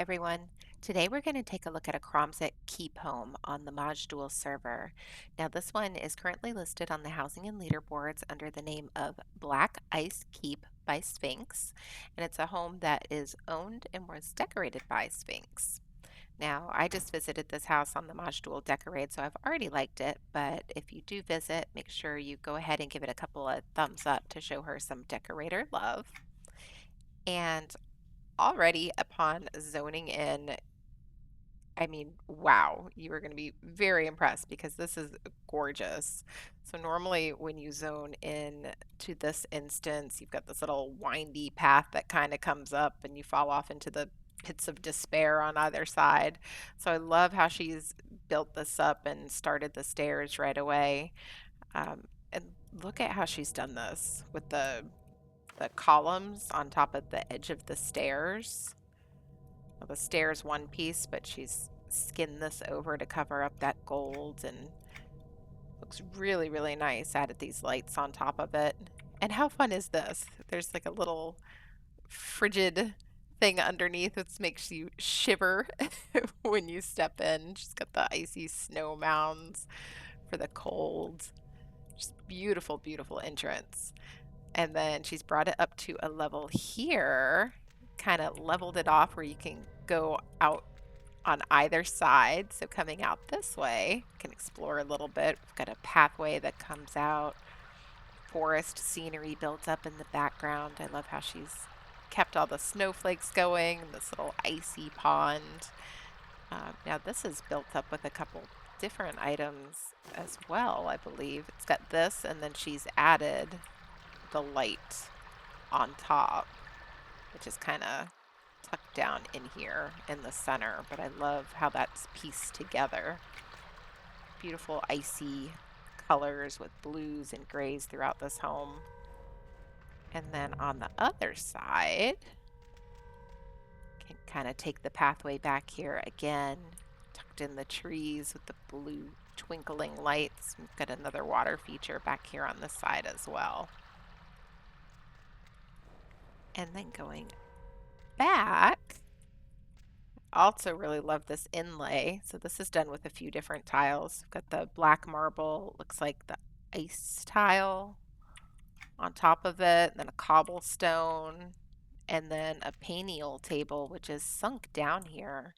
everyone. Today we're going to take a look at a Kromzek keep home on the Maj'Dul server. Now this one is currently listed on the housing and leaderboards under the name of Black Ice Keep by Sphinx, and it's a home that is owned and was decorated by Sphinx. Now I just visited this house on the Maj'Dul Decorate, so I've already liked it, but if you do visit, make sure you go ahead and give it a couple of thumbs up to show her some decorator love. And already upon zoning in, I mean, wow, you are going to be very impressed because this is gorgeous. So normally when you zone in to this instance, you've got this little windy path that kind of comes up and you fall off into the pits of despair on either side. So I love how she's built this up and started the stairs right away. And look at how she's done this with the columns on top of the edge of the stairs. Well, the stairs one piece, but she's skinned this over to cover up that gold and looks really, really nice. Added these lights on top of it. And how fun is this? There's like a little frigid thing underneath which makes you shiver when you step in. She's got the icy snow mounds for the cold. Just beautiful, beautiful entrance. And then she's brought it up to a level here, kind of leveled it off where you can go out on either side. So coming out this way, you can explore a little bit. We've got a pathway that comes out, forest scenery built up in the background. I love how she's kept all the snowflakes going, this little icy pond. Now this is built up with a couple different items as well, I believe. It's got this, and then she's added the light on top, which is kind of tucked down in here in the center, but I love how that's pieced together. Beautiful icy colors with blues and grays throughout this home. And then on the other side, can kind of take the pathway back here again, tucked in the trees with the blue twinkling lights. We've got another water feature back here on this side as well. And then going back, also really love this inlay. So this is done with a few different tiles. We've got the black marble, looks like the ice tile on top of it, and then a cobblestone, and then a panial table, which is sunk down here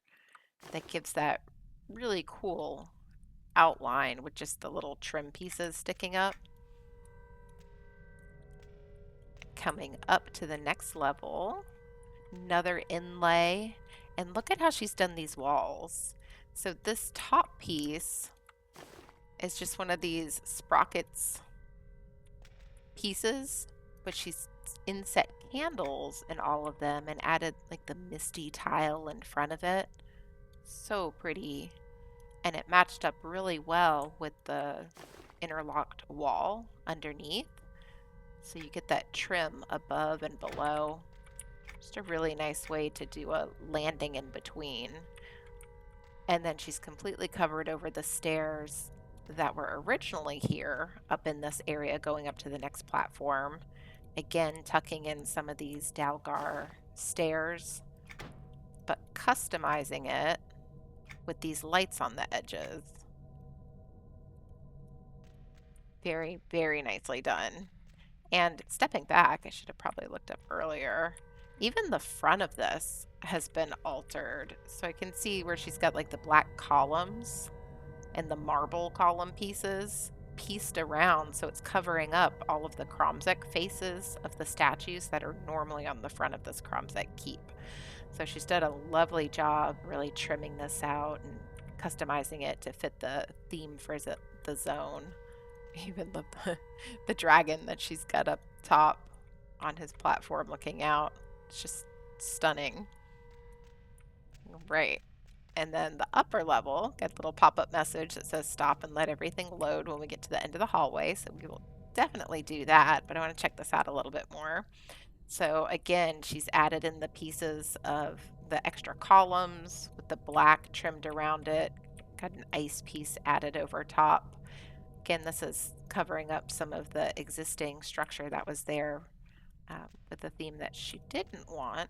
that gives that really cool outline with just the little trim pieces sticking up. Coming up to the next level, another inlay, and look at how she's done these walls. So this top piece is just one of these sprockets pieces, but she's inset candles in all of them and added like the misty tile in front of it. So pretty. And it matched up really well with the interlocked wall underneath. So you get that trim above and below. Just a really nice way to do a landing in between. And then she's completely covered over the stairs that were originally here up in this area going up to the next platform. Again, tucking in some of these Dalgar stairs, but customizing it with these lights on the edges. Very, very nicely done. And stepping back, I should have probably looked up earlier, even the front of this has been altered. So I can see where she's got like the black columns and the marble column pieces pieced around, so it's covering up all of the Kromzek faces of the statues that are normally on the front of this Kromzek keep. So she's done a lovely job really trimming this out and customizing it to fit the theme for the zone. Even the dragon that she's got up top on his platform looking out. It's just stunning. Right. And then the upper level, got a little pop-up message that says stop and let everything load when we get to the end of the hallway. So we will definitely do that, but I want to check this out a little bit more. So again, she's added in the pieces of the extra columns with the black trimmed around it. Got an ice piece added over top. Again, this is covering up some of the existing structure that was there with the theme that she didn't want.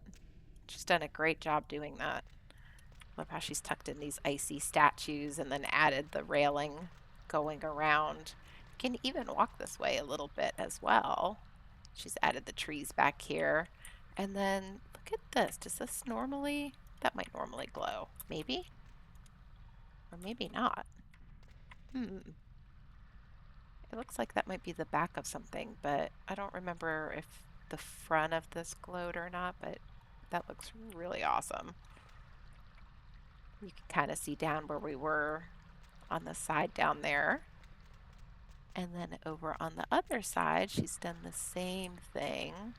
She's done a great job doing that. Love how she's tucked in these icy statues and then added the railing going around. Can even walk this way a little bit as well. She's added the trees back here. And then look at this. Does this normally, that might normally glow. Maybe? Or maybe not. It looks like that might be the back of something, but I don't remember if the front of this glowed or not, but that looks really awesome. You can kind of see down where we were on the side down there. And then over on the other side, she's done the same thing.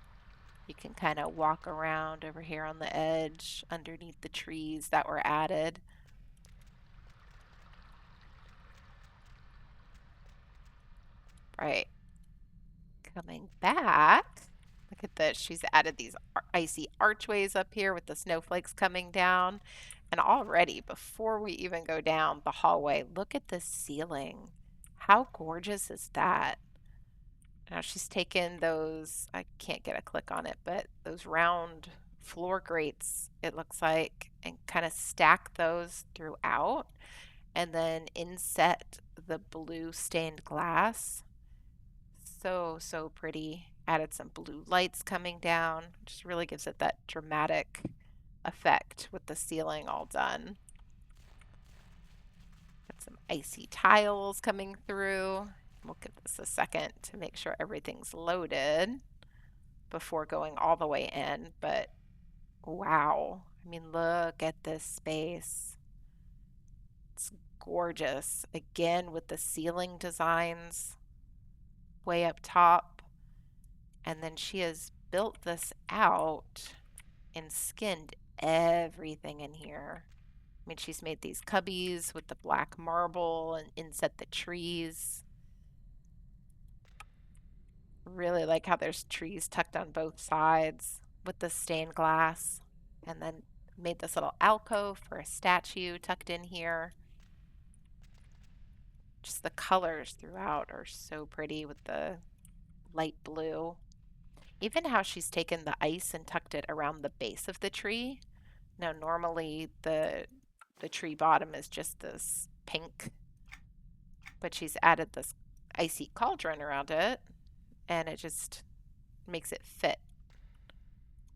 You can kind of walk around over here on the edge underneath the trees that were added. Right. Coming back, look at this. She's added these icy archways up here with the snowflakes coming down. And already, before we even go down the hallway, look at the ceiling. How gorgeous is that? Now she's taken those, I can't get a click on it, but those round floor grates, it looks like, and kind of stack those throughout. And then inset the blue stained glass. So, so pretty. Added some blue lights coming down. Just really gives it that dramatic effect with the ceiling all done. Got some icy tiles coming through. We'll give this a second to make sure everything's loaded before going all the way in. But wow. I mean, look at this space. It's gorgeous. Again, with the ceiling designs way up top. And then she has built this out and skinned everything in here. I mean, she's made these cubbies with the black marble and inset the trees. Really like how there's trees tucked on both sides with the stained glass. And then made this little alcove for a statue tucked in here. Just the colors throughout are so pretty with the light blue. Even how she's taken the ice and tucked it around the base of the tree. Now, normally the tree bottom is just this pink, but she's added this icy cauldron around it, and it just makes it fit.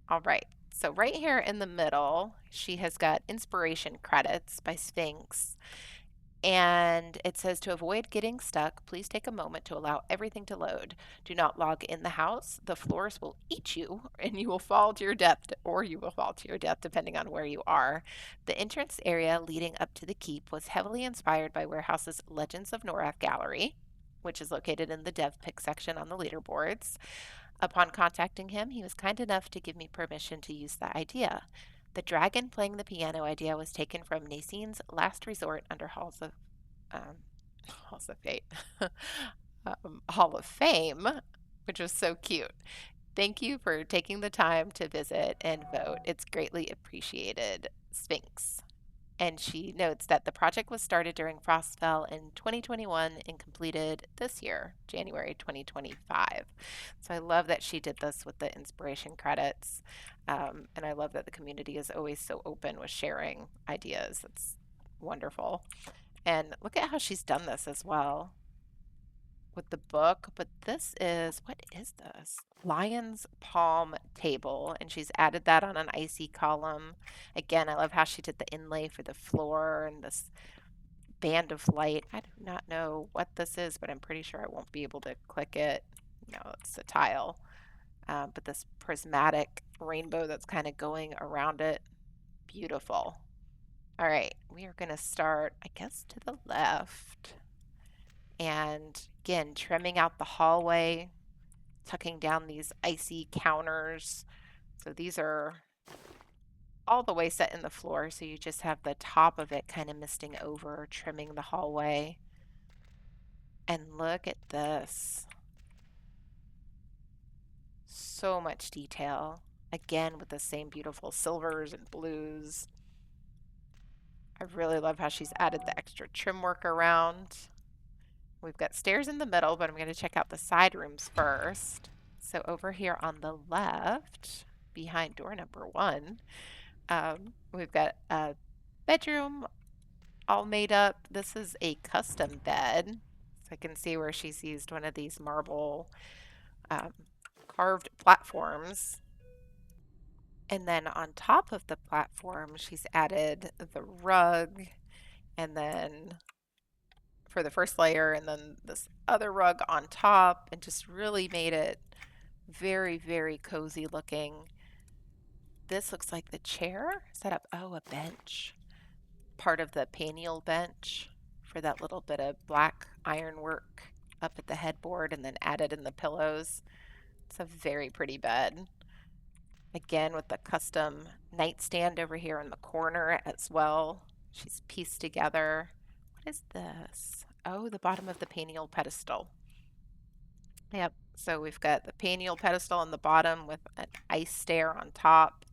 All right, so right here in the middle, she has got inspiration credits by Sphinx. And it says to avoid getting stuck, please take a moment to allow everything to load. Do not log in the house. The floors will eat you and you will fall to your death, or you will fall to your death depending on where you are. The entrance area leading up to the keep was heavily inspired by Warehouse's Legends of Norath gallery, which is located in the dev pick section on the leaderboards. Upon contacting him, he was kind enough to give me permission to use the idea. The dragon playing the piano idea was taken from Nacine's Last Resort under um, Halls of Fate, Hall of Fame, which was so cute. Thank you for taking the time to visit and vote. It's greatly appreciated, Sphinx. And she notes that the project was started during Frostfell in 2021 and completed this year, January 2025. So I love that she did this with the inspiration credits. And I love that the community is always so open with sharing ideas. It's wonderful. And look at how she's done this as well with the book. But this is, what is this? Lion's Palm table. And she's added that on an icy column. Again, I love how she did the inlay for the floor and this band of light. I do not know what this is, but I'm pretty sure I won't be able to click it. No, it's a tile. But this prismatic rainbow that's kind of going around it. Beautiful. All right, we are going to start, I guess, to the left. And again, trimming out the hallway, tucking down these icy counters. So these are all the way set in the floor, so you just have the top of it kind of misting over, trimming the hallway. And look at this. So much detail. Again, with the same beautiful silvers and blues. I really love how she's added the extra trim work around. We've got stairs in the middle, but I'm going to check out the side rooms first. So over here on the left, behind door number 1, we've got a bedroom all made up. This is a custom bed. So I can see where she's used one of these marble um, carved platforms. And then on top of the platform, she's added the rug, and then for the first layer, and then this other rug on top, and just really made it very, very cozy looking. This looks like the chair set up. Oh, a bench. Part of the paniel bench for that little bit of black ironwork up at the headboard and then added in the pillows. It's a very pretty bed. Again, with the custom nightstand over here in the corner as well. She's pieced together. What is this? Oh, the bottom of the paniel pedestal. Yep. So we've got the paniel pedestal on the bottom with an ice stair on top.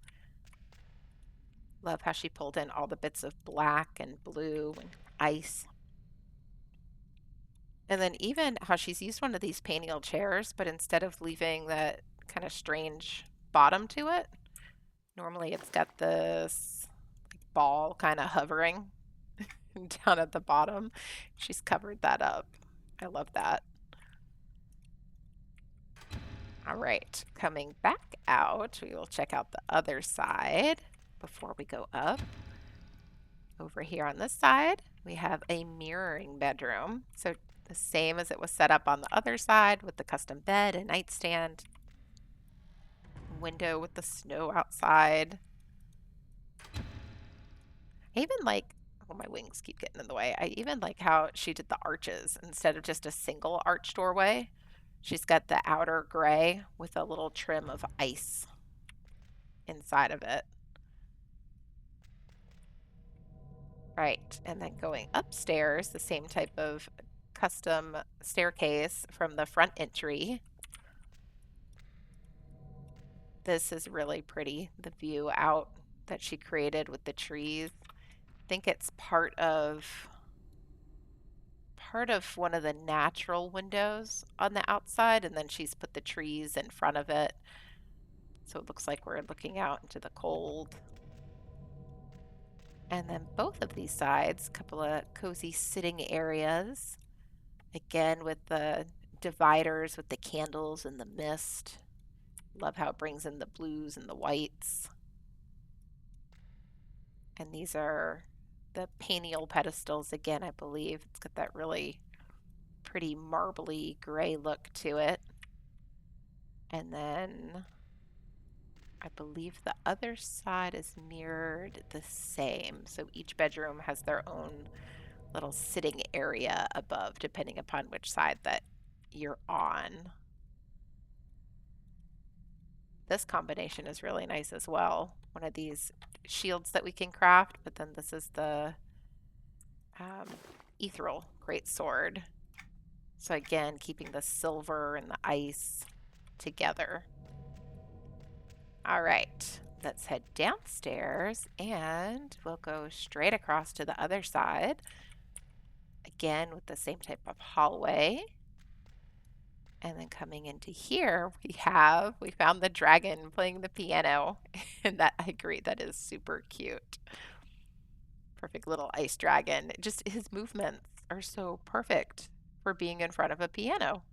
Love how she pulled in all the bits of black and blue and ice. And then even how she's used one of these paniel chairs, but instead of leaving that kind of strange bottom to it, normally it's got this ball kind of hovering down at the bottom. She's covered that up. I love that. All right, coming back out, we will check out the other side before we go up. Over here on this side, we have a mirroring bedroom. So the same as it was set up on the other side with the custom bed and nightstand, window with the snow outside. I even like, oh, my wings keep getting in the way. I even like how she did the arches instead of just a single arch doorway. She's got the outer gray with a little trim of ice inside of it. Right, and then going upstairs, the same type of custom staircase from the front entry. This is really pretty, the view out that she created with the trees. I think it's part of one of the natural windows on the outside, and then she's put the trees in front of it. So it looks like we're looking out into the cold. And then both of these sides, a couple of cozy sitting areas. Again, with the dividers with the candles and the mist. Love how it brings in the blues and the whites. And these are the paniel pedestals again, I believe. It's got that really pretty marbly gray look to it. And then I believe the other side is mirrored the same. So each bedroom has their own little sitting area above, depending upon which side that you're on. This combination is really nice as well. One of these shields that we can craft, but then this is the ethereal great sword. So again, keeping the silver and the ice together. All right, let's head downstairs and we'll go straight across to the other side. Again, with the same type of hallway. And then coming into here, we found the dragon playing the piano. And that, I agree, that is super cute. Perfect little ice dragon. Just his movements are so perfect for being in front of a piano.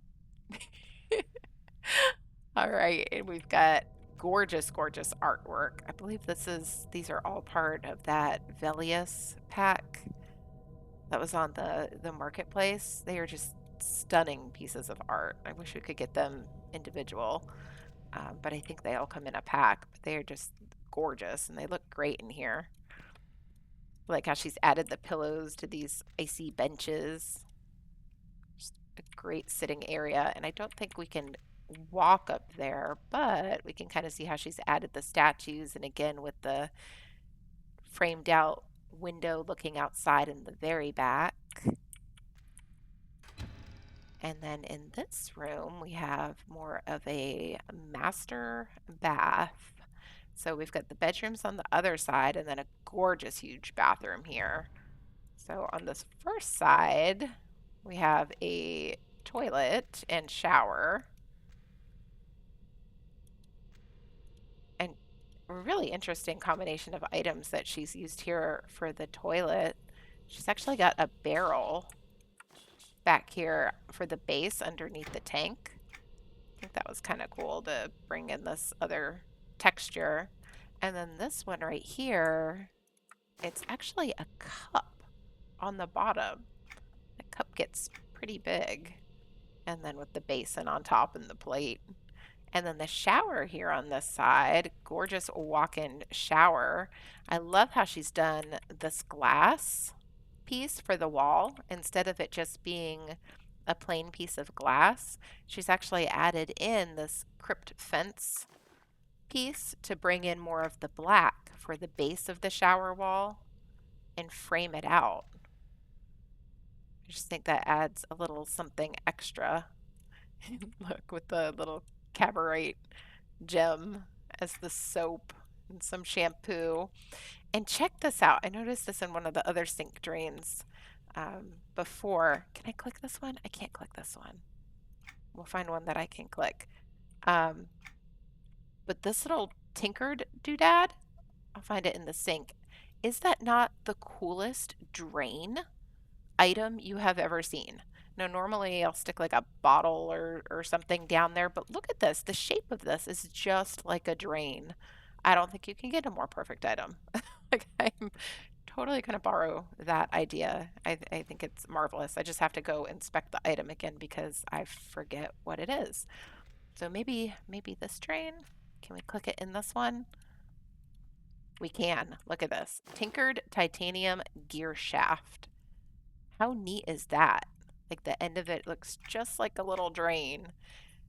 All right, and we've got gorgeous, gorgeous artwork. I believe these are all part of that Velius pack that was on the marketplace. They are just stunning pieces of art. I wish we could get them individual, but I think they all come in a pack. But they are just gorgeous, and they look great in here. Like how she's added the pillows to these icy benches. Just a great sitting area, and I don't think we can walk up there, but we can kind of see how she's added the statues, and again with the framed out window looking outside in the very back. And then in this room, we have more of a master bath. So we've got the bedrooms on the other side and then a gorgeous huge bathroom here. So on this first side, we have a toilet and shower. And really interesting combination of items that she's used here for the toilet. She's actually got a barrel back here for the base underneath the tank. I think that was kind of cool to bring in this other texture. And then this one right here, it's actually a cup on the bottom. The cup gets pretty big. And then with the basin on top and the plate. And then the shower here on this side, gorgeous walk-in shower. I love how she's done this glass piece for the wall. Instead of it just being a plain piece of glass, she's actually added in this crypt fence piece to bring in more of the black for the base of the shower wall and frame it out. I just think that adds a little something extra. Look, with the little cabaret gem as the soap and some shampoo. And check this out. I noticed this in one of the other sink drains before. Can I click this one? I can't click this one. We'll find one that I can click. Um, but this little tinkered doodad, I'll find it in the sink. Is that not the coolest drain item you have ever seen? Now, normally I'll stick like a bottle or something down there, but look at this. The shape of this is just like a drain. I don't think you can get a more perfect item. Like, I'm totally going to borrow that idea. I think it's marvelous. I just have to go inspect the item again because I forget what it is. So maybe this drain. Can we click it in this one? We can. Look at this. Tinkered titanium gear shaft. How neat is that? Like the end of it looks just like a little drain.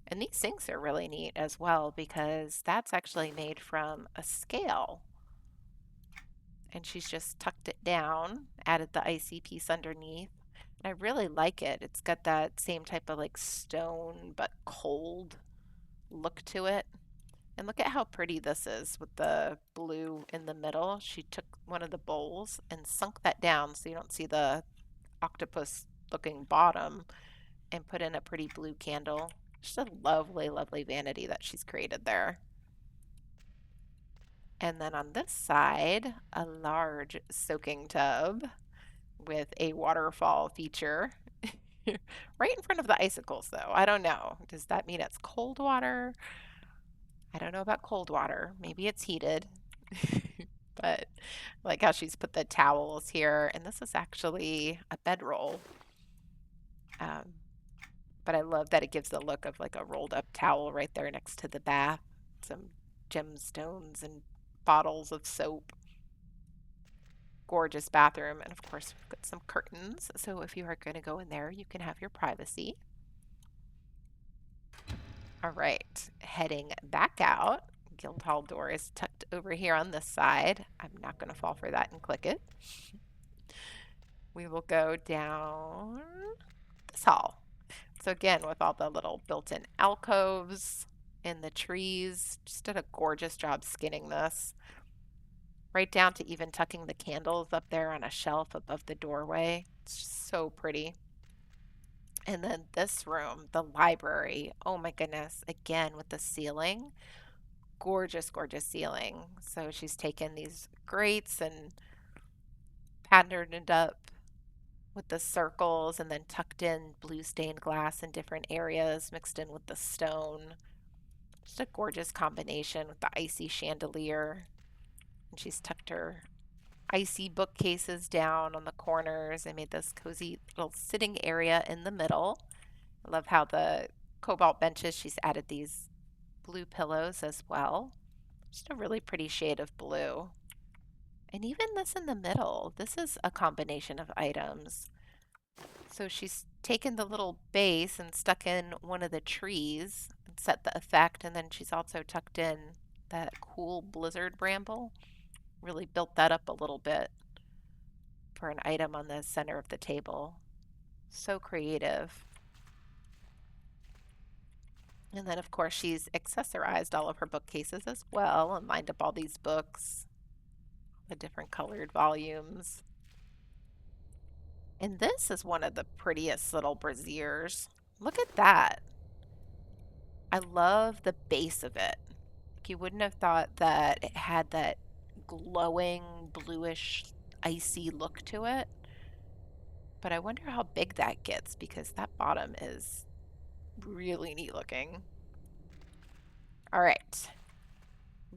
And these sinks are really neat as well because that's actually made from a scale. And she's just tucked it down, added the icy piece underneath. And I really like it. It's got that same type of like stone but cold look to it. And look at how pretty this is with the blue in the middle. She took one of the bowls and sunk that down so you don't see the octopus looking bottom and put in a pretty blue candle. Just a lovely, lovely vanity that she's created there. And then on this side, a large soaking tub with a waterfall feature right in front of the icicles, though. I don't know. Does that mean it's cold water? I don't know about cold water. Maybe it's heated. But like how she's put the towels here. And this is actually a bedroll. But I love that it gives the look of like a rolled up towel right there next to the bath. Some gemstones and bottles of soap. Gorgeous bathroom. And of course, we've got some curtains. So if you are going to go in there, you can have your privacy. All right, heading back out. Guildhall door is tucked over here on this side. I'm not going to fall for that and click it. We will go down this hall. So again, with all the little built-in alcoves in the trees, just did a gorgeous job skinning this. Right down to even tucking the candles up there on a shelf above the doorway. It's just so pretty. And then this room, the library, oh my goodness, again with the ceiling, gorgeous, gorgeous ceiling. So she's taken these grates and patterned it up with the circles and then tucked in blue stained glass in different areas mixed in with the stone. Just a gorgeous combination with the icy chandelier. And she's tucked her icy bookcases down on the corners. I made this cozy little sitting area in the middle. I love how the cobalt benches, she's added these blue pillows as well. Just a really pretty shade of blue. And even this in the middle, this is a combination of items. So she's taken the little base and stuck in one of the trees and set the effect. And then she's also tucked in that cool blizzard bramble. Really built that up a little bit for an item on the center of the table. So creative. And then, of course, she's accessorized all of her bookcases as well and lined up all these books, the different colored volumes. And this is one of the prettiest little braziers. Look at that. I love the base of it. Like you wouldn't have thought that it had that glowing bluish icy look to it. But I wonder how big that gets because that bottom is really neat looking. All right,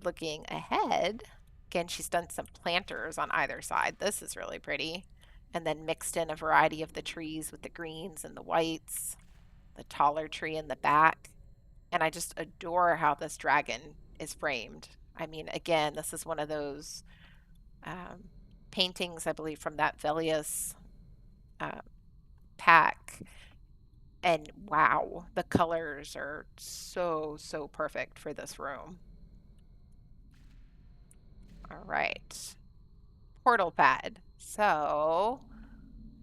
looking ahead, again, she's done some planters on either side. This is really pretty. And then mixed in a variety of the trees with the greens and the whites, the taller tree in the back. And I just adore how this dragon is framed. I mean, again, this is one of those um, paintings, I believe, from that Velius uh, pack. And wow, the colors are so, so perfect for this room. All right. Portal pad. So,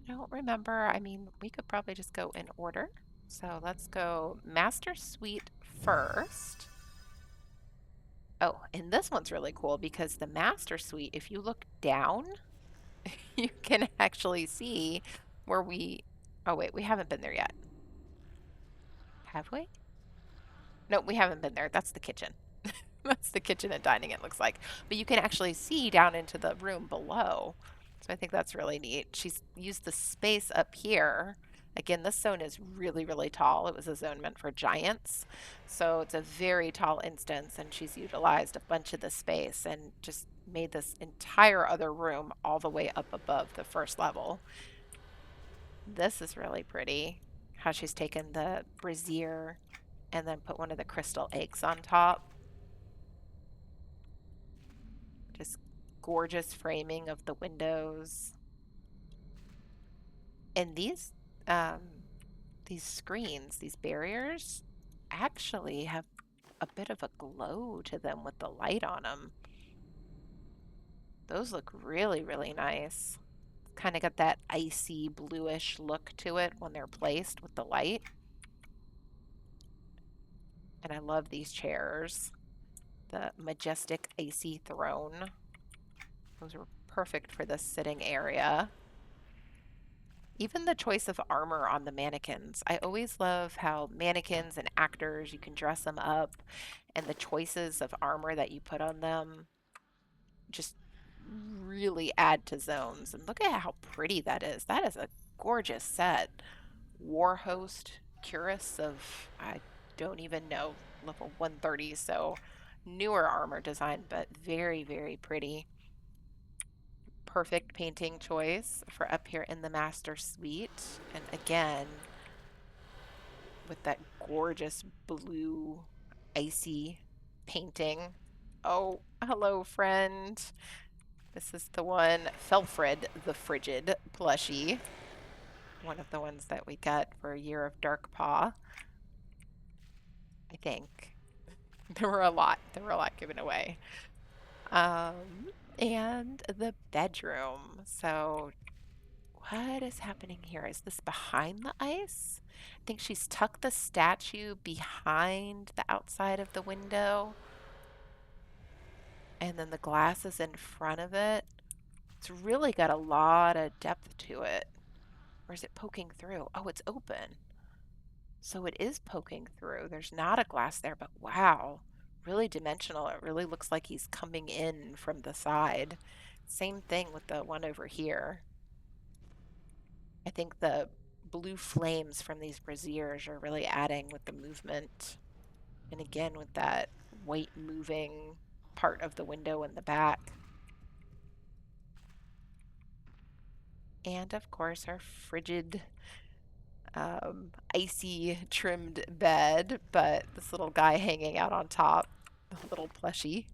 I don't remember. I mean, we could probably just go in order. So let's go Master Suite first. Oh, and this one's really cool because the Master Suite, if you look down, you can actually see where we. Oh, wait, we haven't been there yet. Have we? No, we haven't been there. That's the kitchen. That's the kitchen and dining, it looks like. But you can actually see down into the room below. So I think that's really neat. She's used the space up here. Again, this zone is really, really tall. It was a zone meant for giants. So it's a very tall instance, and she's utilized a bunch of the space and just made this entire other room all the way up above the first level. This is really pretty. How she's taken the brazier and then put one of the crystal eggs on top. Just gorgeous framing of the windows. And um, these screens, these barriers, actually have a bit of a glow to them with the light on them. Those look really, really nice. Kind of got that icy bluish look to it when they're placed with the light. And I love these chairs. The majestic icy throne. Those are perfect for this sitting area. Even the choice of armor on the mannequins. I always love how mannequins and actors, you can dress them up, and the choices of armor that you put on them just really add to zones. And look at how pretty that is. That is a gorgeous set. Warhost Curus of, I don't even know, level 130, so newer armor design, but very, very pretty. Perfect painting choice for up here in the master suite. And again, with that gorgeous blue icy painting. Oh, hello, friend. This is the one, Felfred the Frigid plushie. One of the ones that we got for a year of Dark Paw. I think. There were a lot. There were a lot given away. And the bedroom. So what is happening here? Is this behind the ice? I think she's tucked the statue behind the outside of the window. And then the glass is in front of it. It's really got a lot of depth to it. Or is it poking through? Oh, it's open. So it is poking through. There's not a glass there, but wow, really dimensional. It really looks like he's coming in from the side. Same thing with the one over here. I think the blue flames from these braziers are really adding with the movement. And again, with that white moving part of the window in the back. And of course, our frigid, icy trimmed bed, but this little guy hanging out on top, a little plushie.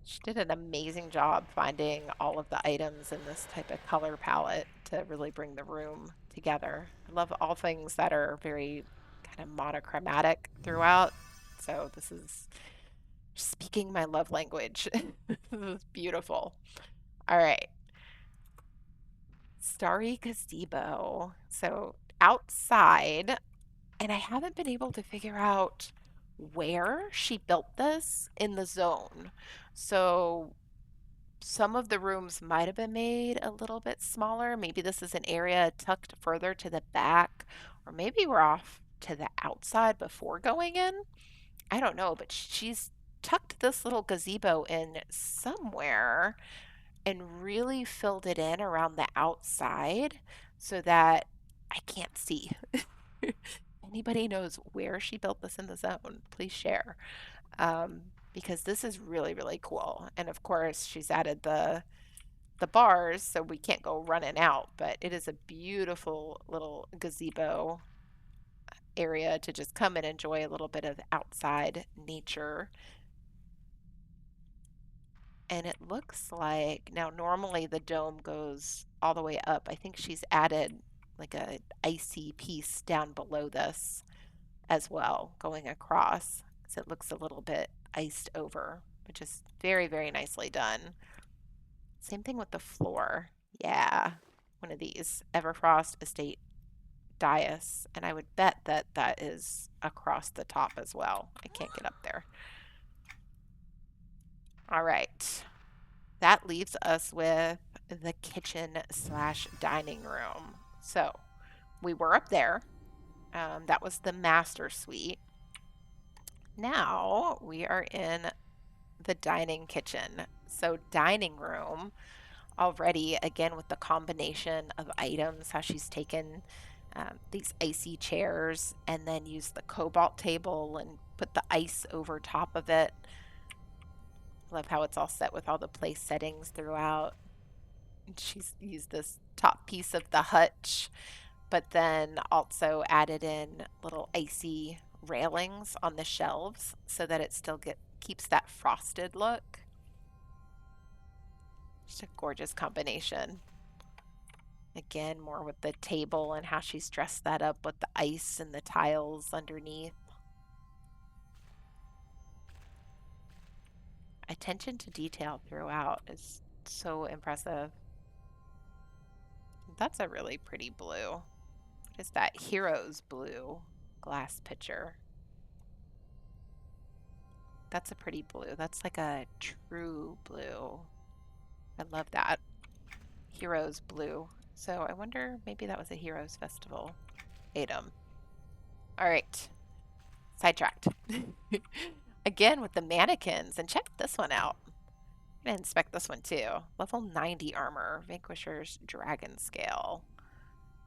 She did an amazing job finding all of the items in this type of color palette to really bring the room together. I love all things that are very kind of monochromatic throughout. So this is speaking my love language. This is beautiful. All right. Starry Gazebo. So outside, and I haven't been able to figure out where she built this in the zone. So some of the rooms might have been made a little bit smaller. Maybe this is an area tucked further to the back, or maybe we're off to the outside before going in. I don't know, but she's tucked this little gazebo in somewhere and really filled it in around the outside so that I can't see. Anybody knows where she built this in the zone, please share. Because this is really, really cool. And of course, she's added the bars so we can't go running out, but it is a beautiful little gazebo area to just come and enjoy a little bit of outside nature. And it looks like now normally the dome goes all the way up. I think she's added like a icy piece down below this as well going across. So it looks a little bit iced over, which is very, very nicely done. Same thing with the floor. Yeah, one of these Everfrost Estate dais, and I would bet that that is across the top as well. I can't get up there. All right. That leaves us with the kitchen slash dining room. So we were up there. That was the master suite. Now we are in the dining kitchen. So dining room already, again, with the combination of items, how she's taken these icy chairs and then used the cobalt table and put the ice over top of it. Love how it's all set with all the place settings throughout. She's used this top piece of the hutch, but then also added in little icy railings on the shelves so that it still keeps that frosted look. Just a gorgeous combination. Again, more with the table and how she's dressed that up with the ice and the tiles underneath. Attention to detail throughout is so impressive. That's a really pretty blue. What is that? Heroes blue glass pitcher. That's a pretty blue. That's like a true blue. I love that. Heroes blue. So I wonder, maybe that was a Heroes Festival item. All right. Sidetracked. Again with the mannequins. And check this one out. I'm going to inspect this one too. Level 90 armor. Vanquisher's Dragon Scale.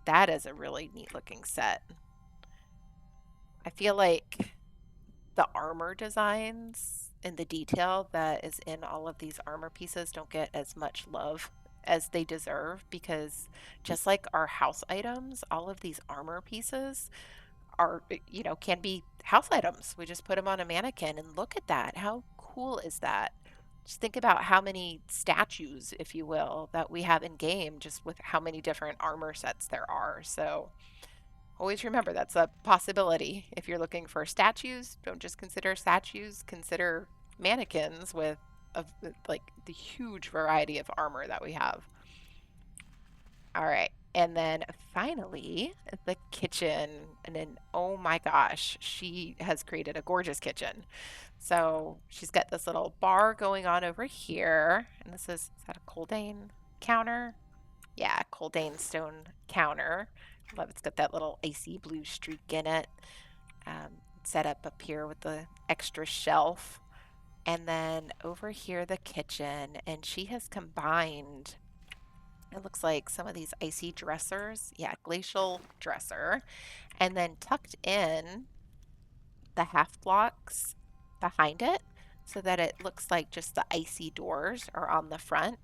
That is a really neat looking set. I feel like the armor designs and the detail that is in all of these armor pieces don't get as much love as they deserve, because just like our house items, all of these armor pieces are, can be house items. We just put them on a mannequin and look at that. How cool is that? Just think about how many statues, if you will, that we have in game, just with how many different armor sets there are. So always remember that's a possibility. If you're looking for statues, don't just consider statues, consider mannequins with like the huge variety of armor that we have. All right. And then finally, the kitchen. And then, oh my gosh, she has created a gorgeous kitchen. So she's got this little bar going on over here. And is that a Coldane counter? Yeah, Coldane stone counter. Love it's got that little icy blue streak in it. Set up here with the extra shelf. And then over here, the kitchen. And she has combined, it looks like some of these icy dressers. Yeah, glacial dresser. And then tucked in the half blocks behind it so that it looks like just the icy doors are on the front.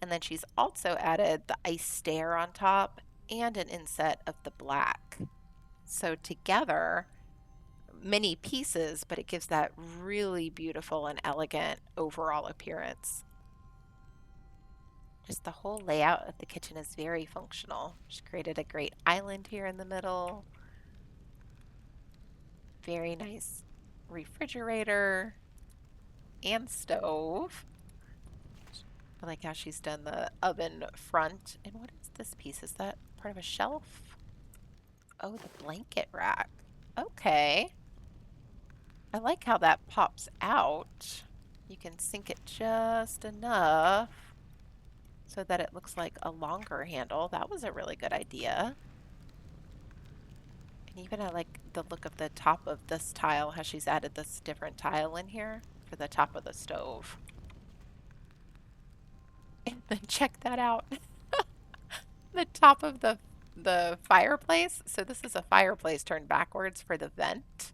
And then she's also added the ice stair on top and an inset of the black. So together, many pieces, but it gives that really beautiful and elegant overall appearance. Just the whole layout of the kitchen is very functional. She created a great island here in the middle. Very nice refrigerator and stove. I like how she's done the oven front. And what is this piece? Is that part of a shelf? Oh, the blanket rack. Okay. I like how that pops out. You can sink it just enough so that it looks like a longer handle. That was a really good idea. And even I like the look of the top of this tile, how she's added this different tile in here for the top of the stove. And then check that out. The top of the fireplace. So this is a fireplace turned backwards for the vent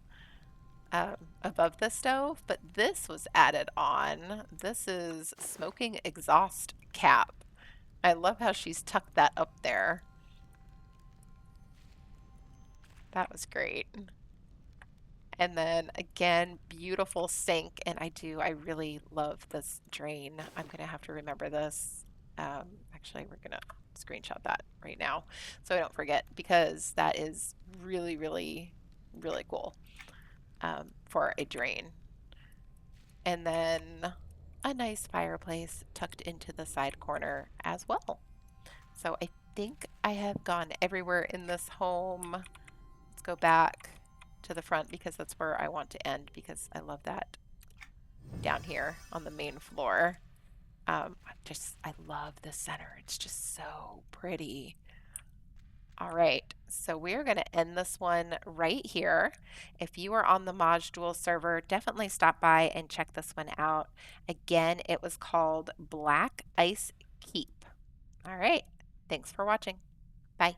above the stove, but this was added on. This is smoking exhaust cap. I love how she's tucked that up there. That was great. And then again, beautiful sink. And I really love this drain. I'm going to have to remember this. Actually, we're going to screenshot that right now so I don't forget because that is really, really, really cool for a drain. And then a nice fireplace tucked into the side corner as well. So I think I have gone everywhere in this home. Let's go back to the front because that's where I want to end because I love that down here on the main floor. I love the center. It's just so pretty. All right, so we're going to end this one right here. If you are on the Maj'Dul server, definitely stop by and check this one out. Again, it was called Black Ice Keep. All right, thanks for watching. Bye.